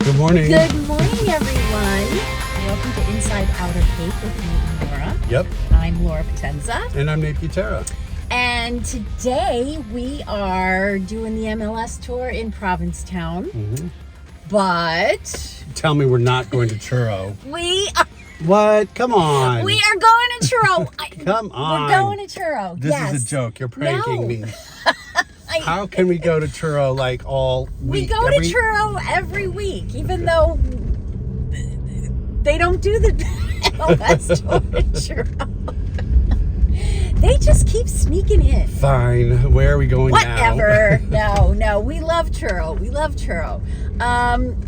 Good morning. Good morning, everyone. Welcome to Inside Outer Cape with me, Laura. Yep. I'm Laura Potenza. And I'm Nate Butera. And today we are doing the MLS tour in Provincetown. Mm-hmm. But Tell me we're not going to Truro. we are What? Come on. going to Truro. Come on. We're going to Truro. This yes. is a joke. You're pranking No. me. How can we go to Truro like all We week? go to Truro every week, even though they don't do the MLS tour in Truro. They just keep sneaking in. Fine. Where are we going Whatever. now? No, we love Truro. We love Truro.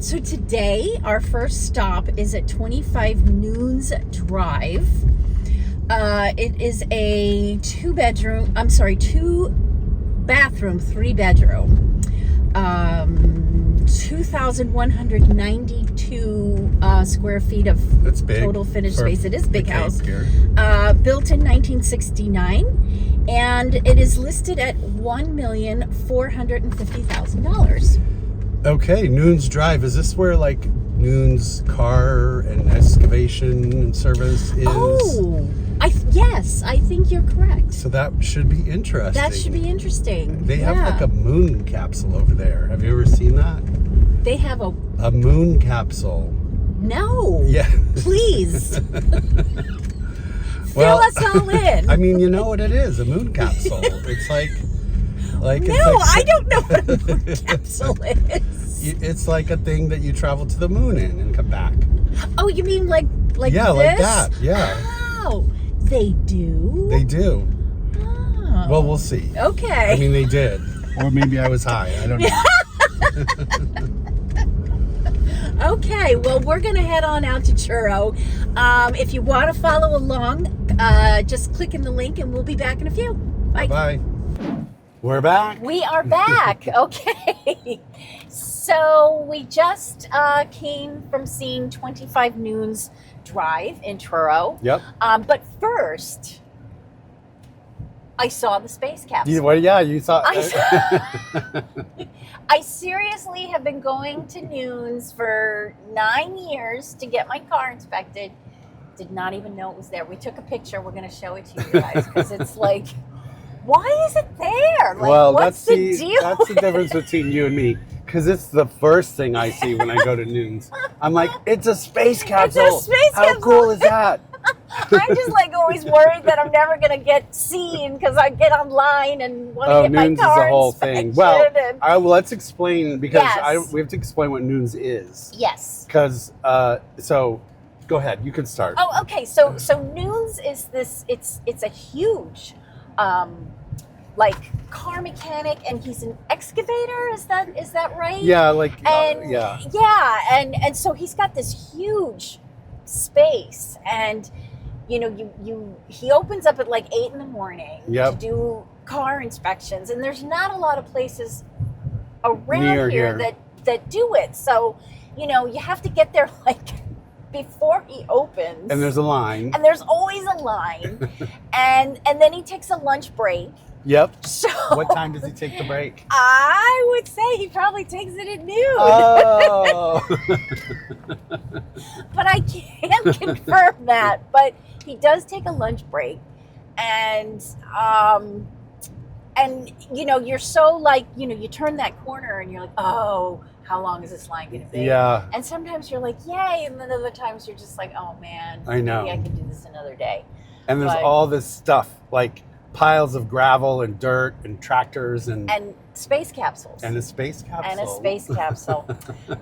So today, our first stop is at 25 Noons Drive. It is a two bathroom, 3-bedroom, 2,192 square feet of That's big. total finished For space. It is a big the house. Cape here. Built in 1969, and it is listed at $1,450,000. Okay, Noons Drive. Is this where like Noons car and excavation and service is? Oh, yes, I think you're correct. So that should be interesting. That should be interesting. They have like a moon capsule over there. Have you ever seen that? They have a moon capsule. no. Yeah. Please. Well, Fill us all in. I mean, you know what it is, a moon capsule. It's like no, I I don't know what a moon capsule is. It's like a thing that you travel to the moon in and come back. Oh, you mean like Yeah, this? like that. Yeah. Oh, they do? They do. Oh. Well, we'll see. Okay. I mean, they did. Or maybe I was high. I don't know. Okay, well, we're going to head on out to Truro. If you want to follow along, just click in the link and we'll be back in a few. Bye. Bye. We're back. We are back. Okay. So we just came from seeing 25 Noons Drive in Truro. Yep. But first, I saw the space capsule. You saw. I seriously have been going to Noons for 9 years to get my car inspected. Did not even know it was there. We took a picture. We're going to show it to you guys because it's like, why is it there? Like, Well, what's the deal? That's the difference between you and me. Because it's the first thing I see when I go to Noons. I'm like, it's a space capsule. It's a space How capsule. cool is that? I'm just like always worried that I'm never going to get seen because I get online and want to get Noons my car is a whole inspected. thing. Well, and- let's explain because Yes. we have to explain what Noons is. yes. Because, so go ahead. You can start. Oh, okay. So Noons is this. It's a huge, like car mechanic, and he's an excavator. Is that right? Yeah, like, And yeah. and so he's got this huge space, and he opens up at like 8 a.m. Yep. to do car inspections, and there's not a lot of places around Near here here. that do it. So you have to get there like before he opens, And there's a line. and there's always a line, and then he takes a lunch break. Yep. So What time does he take the break? I would say he probably takes it at noon. Oh. But I can't confirm that. But he does take a lunch break, and you're so like you turn that corner and you're like, oh, how long is this line going to be? Yeah. And sometimes you're like, yay, and then other times you're just like, oh man, I know. maybe I can do this another day. And there's But- all this stuff like piles of gravel and dirt and tractors and space capsules. a space capsule. And a space capsule.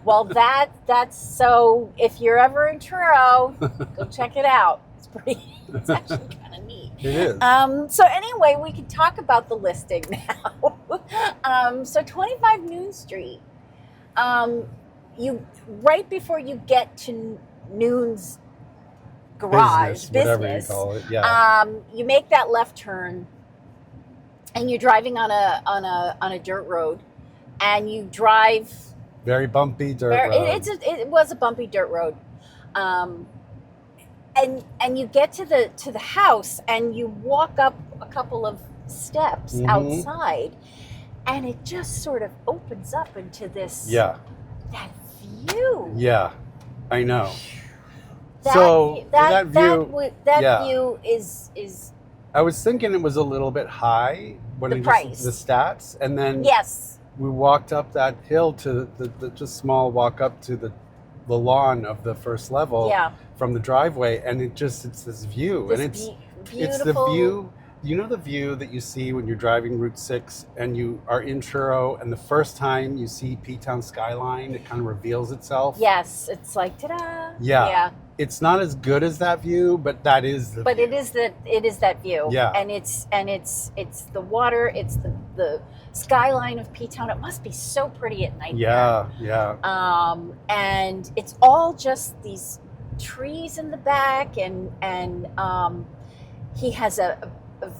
Well, that's so. If you're ever in Truro, go check it out. It's actually kind of neat. It is. So anyway, we can talk about the listing now. So 25 Noon Street. You right before you get to Noon's garage whatever you call it. Yeah. you make that left turn, and you're driving on a dirt road, and you drive Very bumpy dirt road. it was a bumpy dirt road, and you get to the house, and you walk up a couple of steps outside, and it just sort of opens up into this that view. Yeah, I know. That So that view, that yeah. view is I was thinking it was a little bit high when the I price. the stats, and then Yes. we walked up that hill to the just small walk up to the lawn of the first level Yeah. from the driveway, and it's this view, This and it's beautiful. the view. You know the view that you see when you're driving Route 6 and you are in Truro, and the first time you see Ptown skyline, it kind of reveals itself. Yes, it's like ta-da. Yeah. It's not as good as that view, but that is the But view. it is that view. Yeah. And it's the water, it's the skyline of Ptown. It must be so pretty at night. Yeah, there. yeah. And it's all just these trees in the back, and he has a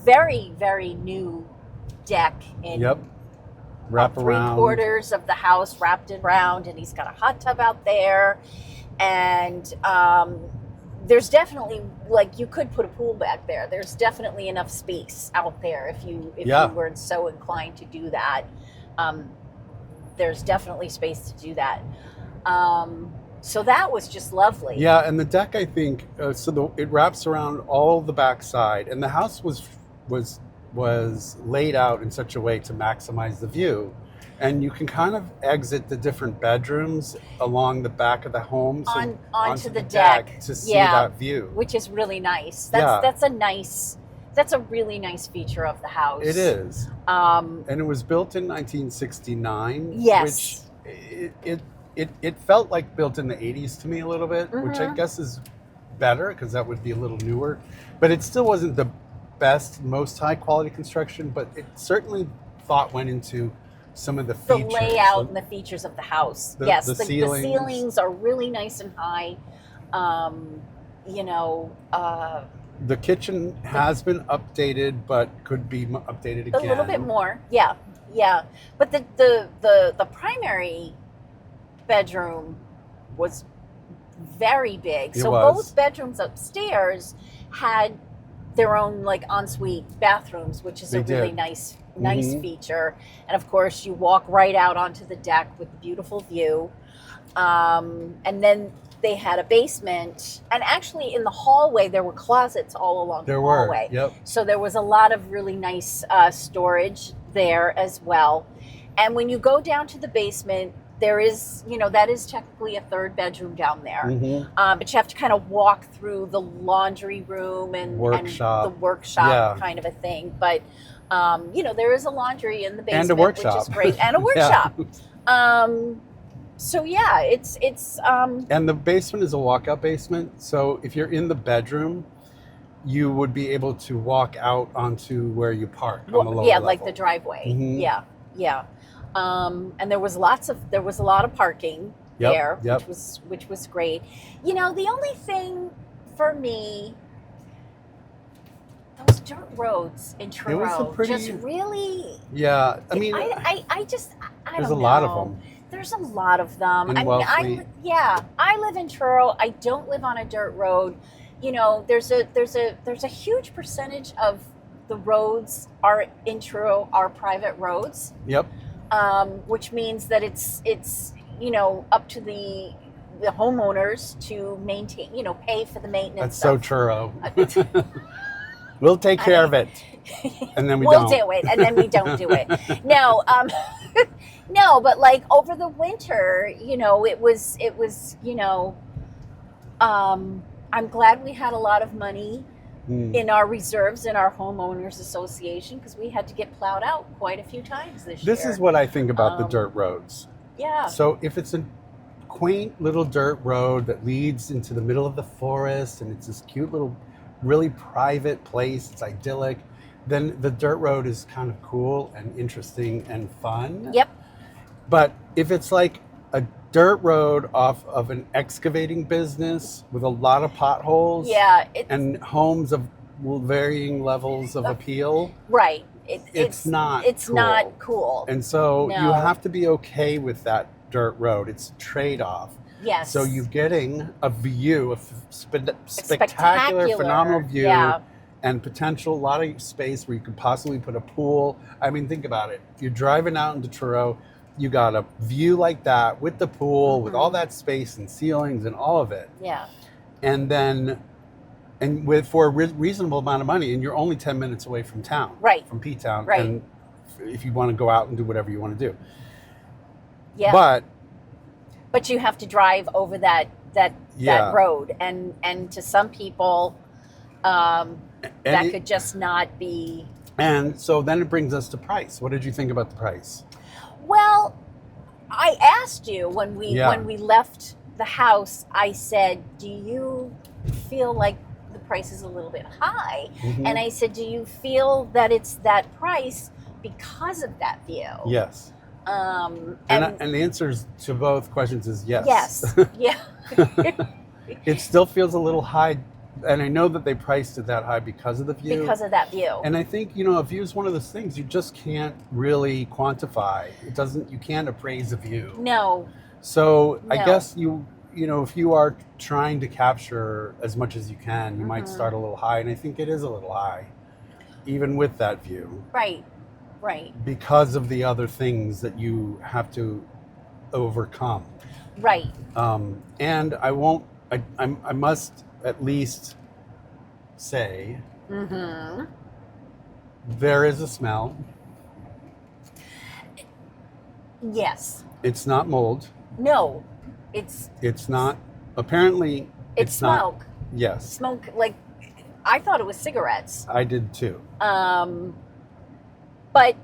very, very new deck in Wraparound. 3/4 of the house wrapped around, and he's got a hot tub out there, and there's definitely, like, you could put a pool back there. There's definitely enough space out there if you were so inclined to do that. There's definitely space to do that. So that was just lovely. Yeah, and the deck, I think, it wraps around all the backside, and the house was laid out in such a way to maximize the view, and you can kind of exit the different bedrooms along the back of the home onto the deck to see that view, which is really nice. That's a really nice feature of the house. It is, and it was built in 1969. Yes, which it felt like built in the 80s to me a little bit, which I guess is better because that would be a little newer. But it still wasn't the best, most high quality construction, but it certainly thought went into some of the features. The layout and the features of the house. Yes, the ceilings are really nice and high. The kitchen has been updated, but could be updated again. A little bit more, yeah. But the primary bedroom was very big. So both bedrooms upstairs had their own, like, ensuite bathrooms, which is a really nice feature. And of course, you walk right out onto the deck with the beautiful view. And then they had a basement, and actually in the hallway there were closets all along the hallway. Yep. So there was a lot of really nice storage there as well. And when you go down to the basement, there is, that is technically a third bedroom down there. But you have to kind of walk through the laundry room and the workshop kind of a thing. But, there is a laundry in the basement, and a workshop, which is great, and a workshop. So yeah, it's and the basement is a walkout basement. So if you're in the bedroom, you would be able to walk out onto where you park on the lower level. Like the driveway. Yeah. And there was a lot of parking there, which was great. The only thing for me, those dirt roads in Truro, just really. Yeah, I mean, I there's don't know. a lot of them. There's a lot of them. I live in Truro. I don't live on a dirt road. There's a huge percentage of the roads in Truro are private roads. Yep. Which means that it's up to the homeowners to maintain, pay for the maintenance. That's so Truro. We'll take care of it, and then we'll do it, and then we don't do it. No, no, but like over the winter, it was. I'm glad we had a lot of money in our reserves in our homeowners association, because we had to get plowed out quite a few times this year. This is what I think about the dirt roads. Yeah. So if it's a quaint little dirt road that leads into the middle of the forest, and it's this cute little, really private place, it's idyllic, then the dirt road is kind of cool and interesting and fun. Yep. But if it's like a dirt road off of an excavating business with a lot of potholes, and homes of varying levels of appeal, right? It's not cool. And so you have to be okay with that dirt road. It's a trade-off. Yes. So you're getting a view, a spectacular, phenomenal view, and potential, a lot of space where you could possibly put a pool. I mean, think about it. You're driving out into Truro, you got a view like that with the pool, with all that space and ceilings and all of it. Yeah. And then, for a reasonable amount of money, and you're only 10 minutes away from town. Right. From Ptown. Right. And if you want to go out and do whatever you want to do. Yeah. But you have to drive over that road. And to some people, that could just not be. And so then it brings us to price. What did you think about the price? Well, I asked you when we left the house, I said, do you feel like the price is a little bit high? Mm-hmm. And I said, do you feel that it's that price because of that view? Yes. And the answers to both questions is yes. Yes. Yeah. It still feels a little high. And I know that they priced it that high because of the view. Because of that view. And I think, a view is one of those things you just can't really quantify. You can't appraise a view. No. So I guess if you are trying to capture as much as you can, you might start a little high. And I think it is a little high, even with that view. Right. Because of the other things that you have to overcome. Right. And I must at least say there is a smell. Yes. It's not mold. No. It's not. Apparently, it's smoke. Not, yes. Smoke, like, I thought it was cigarettes. I did too. But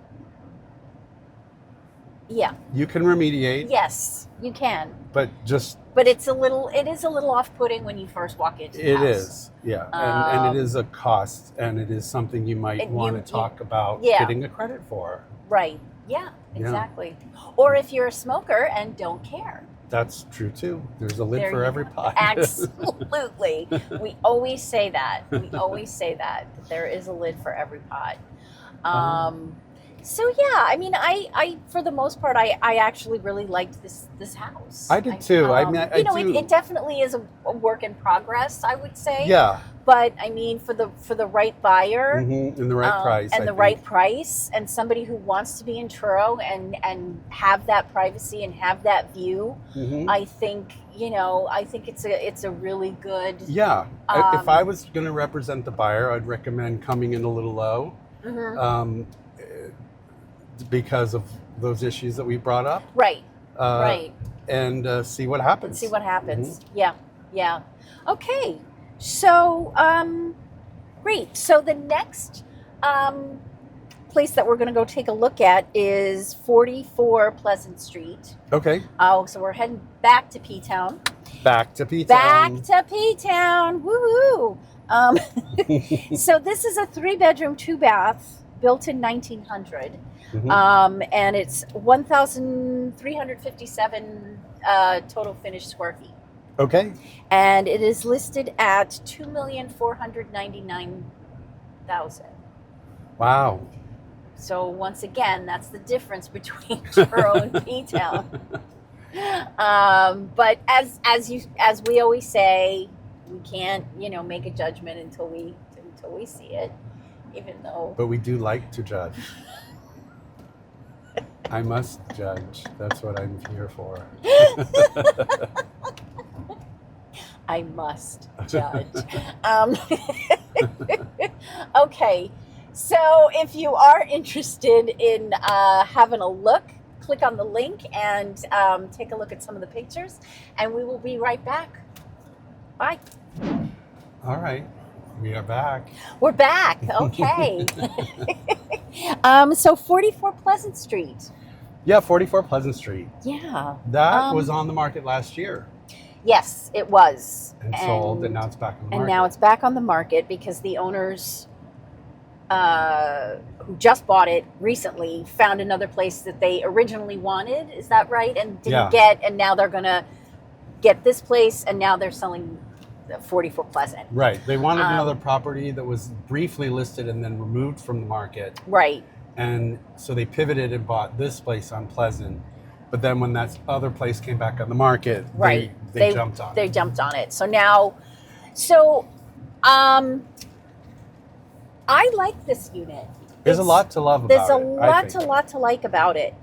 yeah. You can remediate. Yes, you can. But it is a little off-putting when you first walk into the house. It is, yeah. And it is a cost, and it is something you might want to talk about getting a credit for. Right. Yeah, exactly. Or if you're a smoker and don't care. That's true too. There's a lid for every pot. Absolutely. We always say that. That there is a lid for every pot. So yeah, I mean, I for the most part, I actually really liked this house. I did too. It definitely is a work in progress, I would say. Yeah. But I mean, for the right buyer and the right price, right price, and somebody who wants to be in Truro and have that privacy and have that view, I think it's a really good. Yeah. If I was going to represent the buyer, I'd recommend coming in a little low. Because of those issues that we brought up. Right. And see what happens. Yeah. Okay. So, great. So the next place that we're going to go take a look at is 44 Pleasant Street. Okay. Oh, so we're heading back to Ptown. Back to Ptown. Woohoo! So this is a 3-bedroom, 2-bath, built in 1900. And it's 1,357 total finished square feet. Okay. And it is listed at $2,499,000. Wow. So once again, that's the difference between Truro and Ptown. But as we always say, we can't make a judgment until we see it, even though. But we do like to judge. I must judge. That's what I'm here for. I must judge. Okay, so if you are interested in having a look, click on the link and take a look at some of the pictures, and we will be right back. Bye. All right. We are back. We're back. Okay. So 44 Pleasant Street. Yeah, 44 Pleasant Street. Yeah. That was on the market last year. Yes, it was. And sold, and now it's back on the market. And now it's back on the market because the owners who just bought it recently found another place that they originally wanted. Is that right? And didn't get, and now they're going to get this place, and now they're selling 44 Pleasant. Right. They wanted another property that was briefly listed and then removed from the market. Right. And so they pivoted and bought this place on Pleasant. But then when that other place came back on the market, they jumped on it. They jumped on it. So now, I like this unit. There's a lot to love about it. There's a lot to like about it.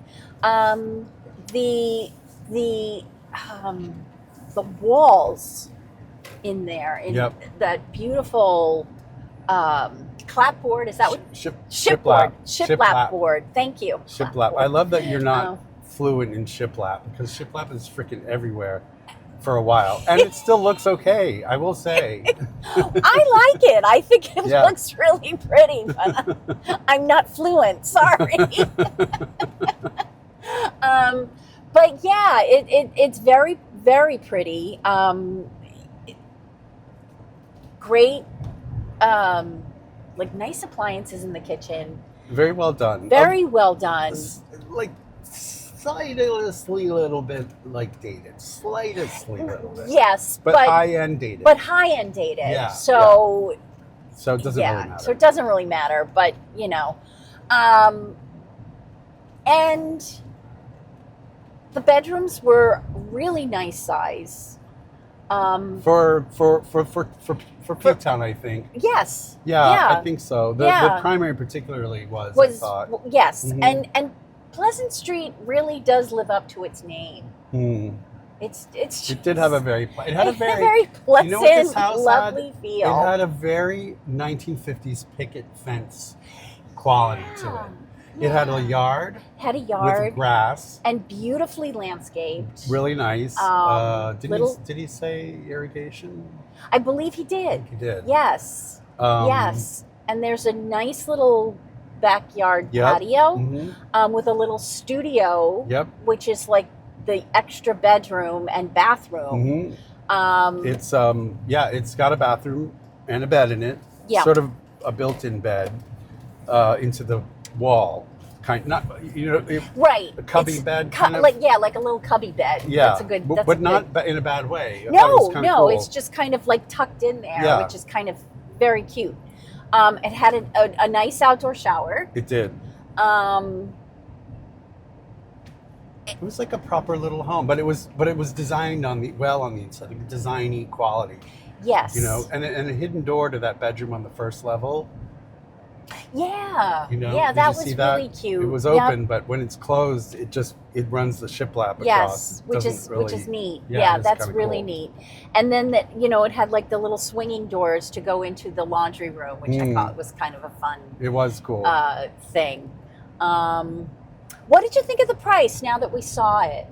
the walls in there, in Yep. that beautiful clapboard. Is that what? Shiplap. Shiplap board. Thank you. Shiplap. I love that you're not fluent in shiplap, because shiplap is freaking everywhere for a while, and it still looks okay, I will say. I like it. I think it looks really pretty, but I'm not fluent. Sorry. But yeah, it's very, very pretty. Great, like nice appliances in the kitchen. Very well done. Very well done. Like slightly little bit like dated. Slightly little bit. Yes, but high-end dated. But high-end dated. Yeah. So So it doesn't really matter. So it doesn't really matter, but you know. And the bedrooms were really nice size. For Ptown, I think. Yes. Yeah, I think so. The primary particularly was I thought. Yes, Mhm. and Pleasant Street really does live up to its name. Hmm. It did have a very pleasant, you know what this house lovely had? feel. It had a very 1950s picket fence quality to it. Yeah. It had a yard. With grass. And beautifully landscaped. Really nice. Did he say irrigation? I believe he did. I think he did. Yes. Yes. And there's a nice little backyard patio with a little studio, which is like the extra bedroom and bathroom. It's it's got a bathroom and a bed in it. Yeah. Sort of a built-in bed into the wall, right, a cubby bed, like a little cubby bed. Yeah, that's a good. But not in a bad way. No, cool. It's just kind of like tucked in there, which is kind of very cute. It had a nice outdoor shower. It did. It was like a proper little home, but it was designed on the inside, like designy quality. Yes. And a hidden door to that bedroom on the first level. Yeah. Yeah, that was really cute. It was open, but when it's closed, it runs the shiplap across. Yes, which is neat. Yeah, that's really cool. neat. And then it had like the little swinging doors to go into the laundry room, which I thought was kind of a fun. It was cool. Thing. What did you think of the price now that we saw it?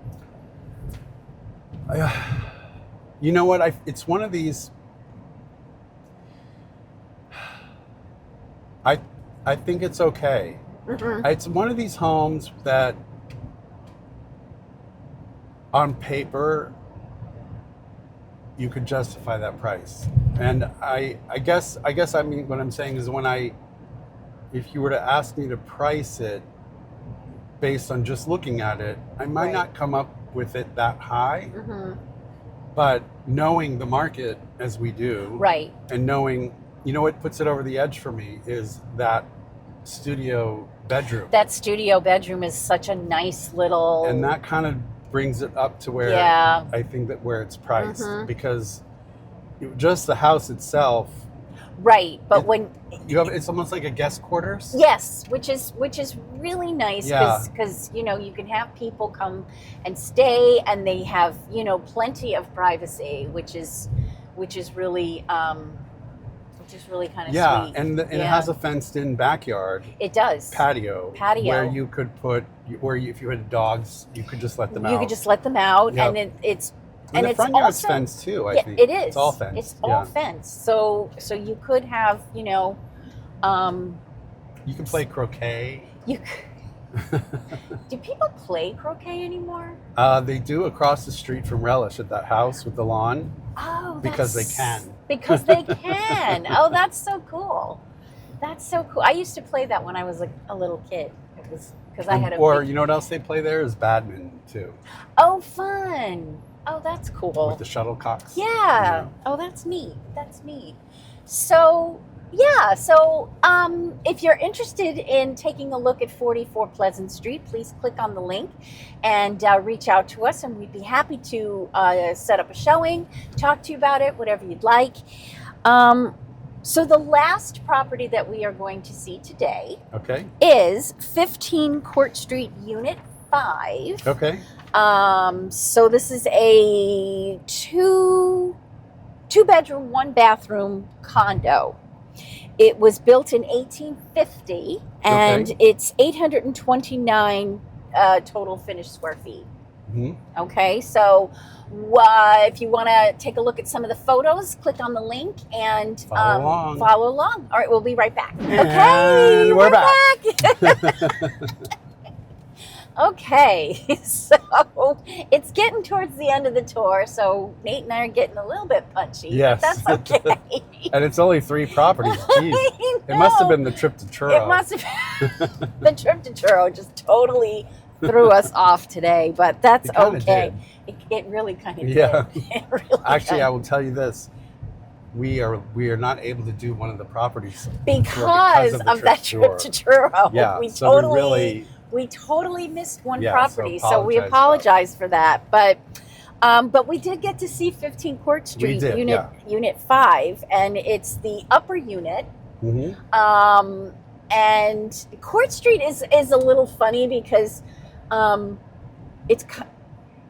You know what? It's one of these. I think it's okay. Mm-hmm. It's one of these homes that, on paper, you could justify that price. And I guess I mean what I'm saying is if you were to ask me to price it based on just looking at it, I might not come up with it that high. Mm-hmm. But knowing the market as we do, right, and knowing, what puts it over the edge for me is that studio bedroom. That studio bedroom is such a nice little, and that kind of brings it up to where I think that where it's priced, because just the house itself. Right, but when it's almost like a guest quarters. Yes, which is really nice because you can have people come and stay, and they have plenty of privacy, which is really kind of sweet. And it has a fenced-in backyard. It does. Patio where you could put if you had dogs, you could just let them out. You could just let them out, and it's. And the front yard's fenced too, I think. It is. It's all fenced. It's all fenced. So you could have, you can play croquet. Do people play croquet anymore? They do across the street from Relish at that house with the lawn. Oh, because they can. Because they can. Oh, that's so cool. That's so cool. I used to play that when I was a little kid. It was because I had you know what else they play there is badminton too. Oh, fun. Oh, that's cool. With the shuttlecocks. Yeah. Oh, that's neat. That's neat. So, yeah. So, if you're interested in taking a look at 44 Pleasant Street, please click on the link and reach out to us, and we'd be happy to set up a showing, talk to you about it, whatever you'd like. So the last property that we are going to see today is 15 Court Street, Unit 5. Okay. So this is a two bedroom, one bathroom condo. It was built in 1850, and it's 829 total finished square feet. Okay, so if you want to take a look at some of the photos, click on the link and follow along. All right, we'll be right back. Okay, we're back. Okay, so it's getting towards the end of the tour, so Nate and I are getting a little bit punchy. Yes. But that's okay. And it's only 3 properties. Jeez. It must have been the trip to Truro. It must have been. The trip to Truro just totally threw us off today, but that's okay. It really kind of did. It really Actually, I will tell you this. We are not able to do one of the properties because of that trip to Truro. Yeah, we totally missed one Yeah, property, so we apologize for that. But we did get to see 15 Court Street, Unit 5, and it's the upper unit. And Court Street is a little funny because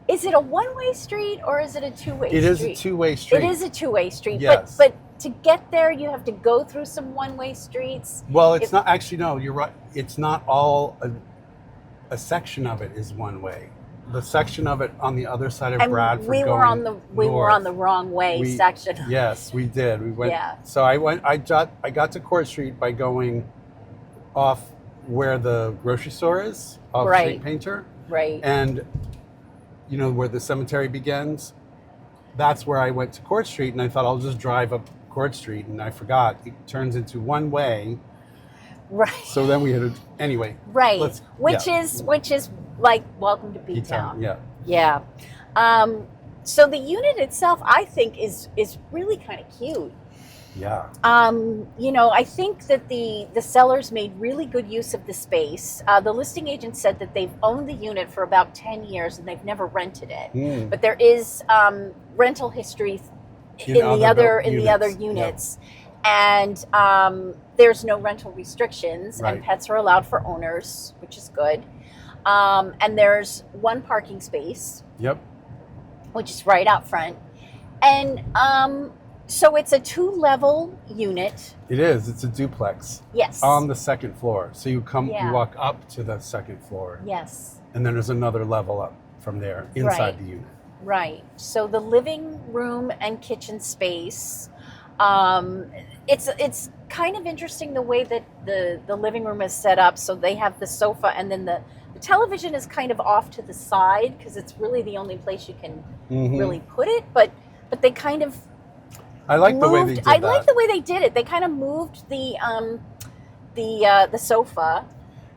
is it a one-way street or is it a two-way street? It is a two-way street. It is a two-way street, yes. but to get there, you have to go through some one-way streets. Well, it's not actually. No, you're right. It's not all. A section of it is one way. The section of it on the other side of Bradford. We were on the wrong way section. Yes, we did. We went. Yeah. So I got to Court Street by going off where the grocery store is, off St. Painter. Right. And you know where the cemetery begins. That's where I went to Court Street, and I thought I'll just drive up Court Street, and I forgot it turns into one way. Right. So then we had to, anyway. Right. Which is like welcome to Ptown. Yeah. Yeah. So the unit itself, I think, is really kind of cute. Yeah. You know, I think that the sellers made really good use of the space. The listing agent said that they've owned the unit for about 10 years and they've never rented it. But there is rental history in the other units. Yep. And there's no rental restrictions, and pets are allowed for owners, which is good. And there's one parking space. Yep. Which is right out front. And so it's a 2-level unit. It is. It's a duplex. Yes. On the second floor. So you walk up to the second floor. Yes. And then there's another level up from there inside the unit. Right. So the living room and kitchen space. It's kind of interesting the way that the living room is set up. So they have the sofa, and then the television is kind of off to the side because it's really the only place you can really put it. But they kind of I like the way they did that. I like the way they did it. They kind of moved the sofa.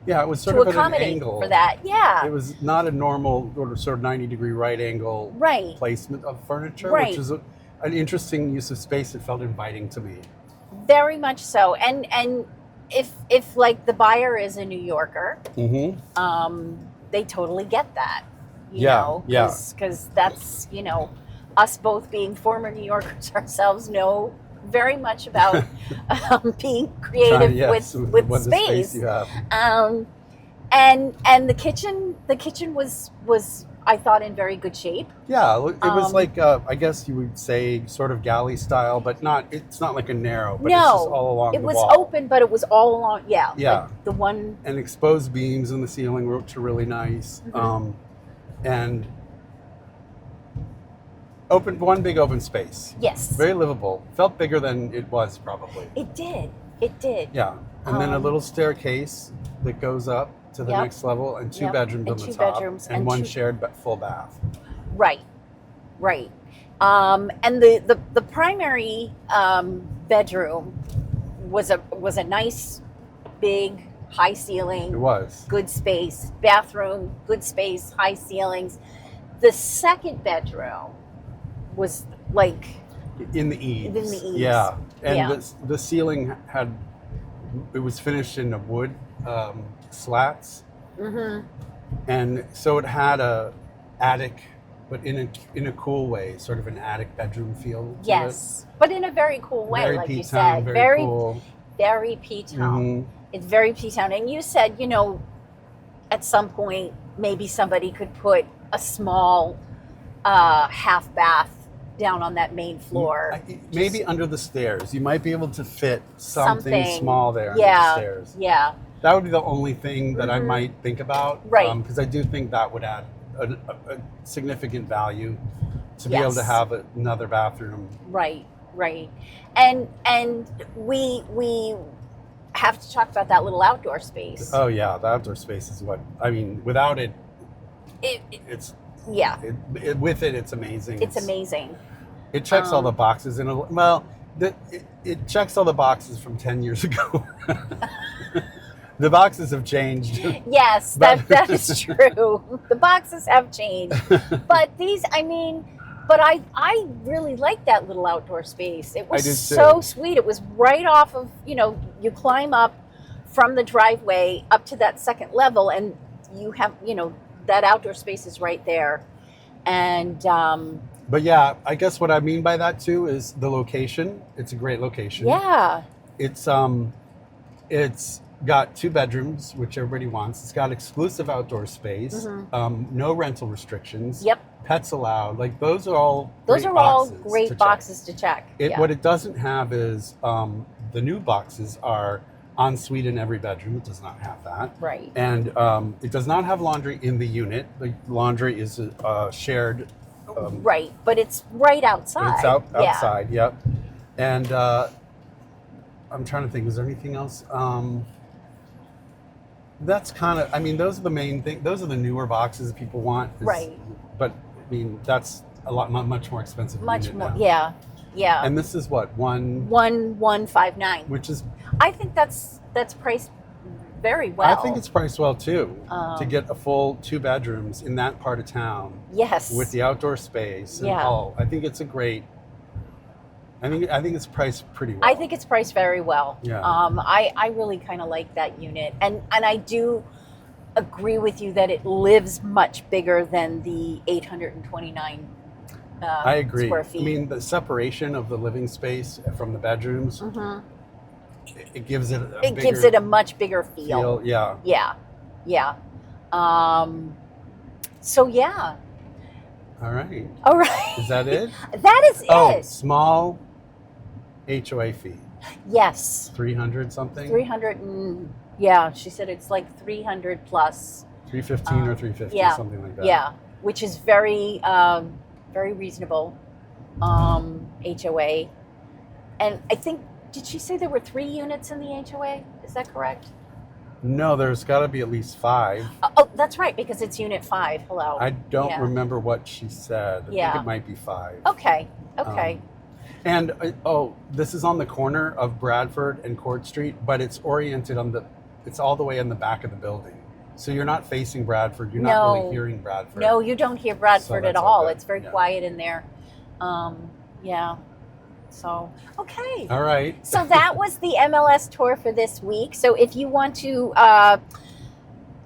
Yeah, it was sort of at an angle for that. Yeah, it was not a normal sort of 90-degree right angle placement of furniture, which is an interesting use of space. It felt inviting to me. Very much so, and if like the buyer is a New Yorker, they totally get that. You know, because that's us both being former New Yorkers ourselves know very much about being creative with space. You have. And the kitchen was I thought in very good shape. Yeah, it was like I guess you would say sort of galley style, but it's not like a narrow, but it's just all along the wall. It was open, but it was all along. Yeah. Like the one and exposed beams in the ceiling, which are really nice, and one big open space. Yes. Very livable. Felt bigger than it was probably. It did. Yeah. And then a little staircase that goes up to the next level, and 2 bedrooms on the top, and one shared full bath. Right. And the primary bedroom was a nice, big, high ceiling. It was. Good space. Bathroom, good space, high ceilings. The second bedroom was like in the eaves. Yeah. And the ceiling it was finished in a wood slats. And so it had a attic, but in a cool way, sort of an attic bedroom feel to it. But in a very cool way, very like Ptown, you said. Very cool. Very Ptown. It's very Ptown. And you said, at some point maybe somebody could put a small half bath down on that main floor. Maybe under the stairs. You might be able to fit something small there under the stairs. Yeah. That would be the only thing that I might think about. Right. Because I do think that would add a significant value to be able to have another bathroom. Right. And we have to talk about that little outdoor space. Oh yeah, the outdoor space is what I mean. Without it, it's with it, it's amazing. It's amazing. It checks all the boxes it checks all the boxes from 10 years ago. The boxes have changed. Yes, that is true. The boxes have changed, but but I really like that little outdoor space. It was so sweet. It was right off of, you climb up from the driveway up to that second level, and you have, that outdoor space is right there. And but yeah, I guess what I mean by that too is the location. It's a great location. Yeah. It's got 2 bedrooms, which everybody wants. It's got exclusive outdoor space, no rental restrictions. Yep. Pets allowed. Like those are all great boxes to check. What it doesn't have is the new boxes are ensuite in every bedroom. It does not have that. Right. And it does not have laundry in the unit. The laundry is shared. Right, but it's right outside. It's outside. Yep. And I'm trying to think. Was there anything else? That's kind of. I mean, those are the main thing. Those are the newer boxes that people want. Right. But I mean, that's much more expensive. Much more. Now. Yeah. And this is what 1,159. Which is. I think that's priced very well. I think it's priced well too. To get a full 2 bedrooms in that part of town. Yes. With the outdoor space and all. I think it's a great. I think it's priced pretty well. I think it's priced very well. Yeah. I really kind of like that unit, and I do agree with you that it lives much bigger than the 829 I agree. square feet. I mean, the separation of the living space from the bedrooms, it gives it a much bigger feel. Yeah. Yeah. So yeah. All right. Is that it? That is it. Small HOA fee. Yes. 300 something? 300 and she said it's like 300 plus. 315 or 350, something like that. Yeah, which is very very reasonable HOA. And I think, did she say there were 3 units in the HOA? Is that correct? No, there's got to be at least 5. Oh, that's right, because it's unit 5. Hello. I don't remember what she said. I think it might be 5. Okay. And this is on the corner of Bradford and Court Street, but it's oriented it's all the way in the back of the building. So you're not facing Bradford. You're not really hearing Bradford. No, you don't hear Bradford at all. It's very quiet in there. So, okay. All right. So that was the MLS tour for this week. So if you want to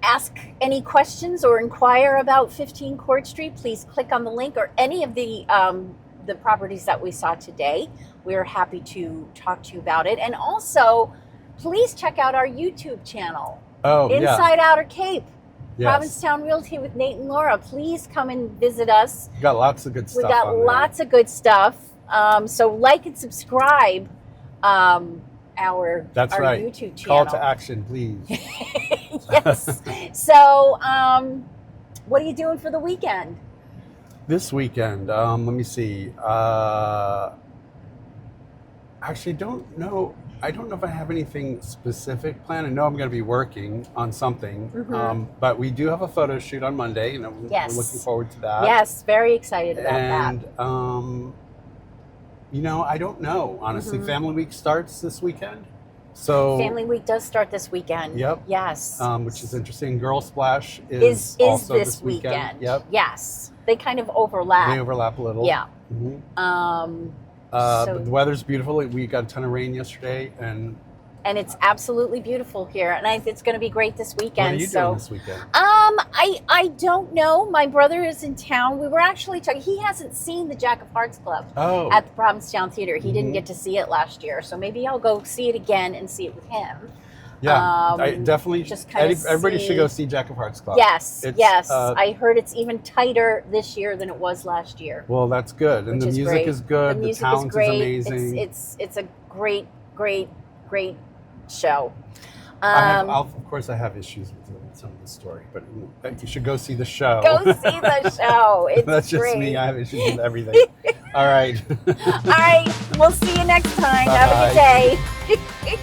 ask any questions or inquire about 15 Court Street, please click on the link, or any of the properties that we saw today. We're happy to talk to you about it. And also, please check out our YouTube channel. Inside Outer Cape. Yes. Provincetown Realty with Nate and Laura. Please come and visit us. We got lots of good stuff. We got lots of good stuff. So like and subscribe our YouTube channel. Call to action, please. Yes. So what are you doing for the weekend? This weekend, let me see. Actually, don't know. I don't know if I have anything specific planned. I know I'm going to be working on something, but we do have a photo shoot on Monday, and we're looking forward to that. Yes, very excited about that. And I don't know, honestly. Family Week starts this weekend, so Family Week does start this weekend. Yep. Yes. Which is interesting. Girl Splash is also this weekend. Yep. Yes, they kind of overlap. They overlap a little. Yeah. But the weather's beautiful. We got a ton of rain yesterday, and it's absolutely beautiful here, and it's going to be great this weekend. What are you doing this weekend? I don't know. My brother is in town. We were actually talking. He hasn't seen the Jack of Hearts Club at the Provincetown Theater. He didn't get to see it last year, so maybe I'll go see it again and see it with him. Yeah, I definitely. Just kind of Everybody should go see Jack of Hearts Club. Yes, It's, yes. I heard it's even tighter this year than it was last year. Well, that's good, and the music great. is good. The music talent is great. amazing. It's a great, great, great show. Of course, I have issues with some of the story, but you should go see the show. Go see the show. It's That's just great. me. I have issues with everything. All right. All right. We'll see you next time. Bye-bye. Have a good day.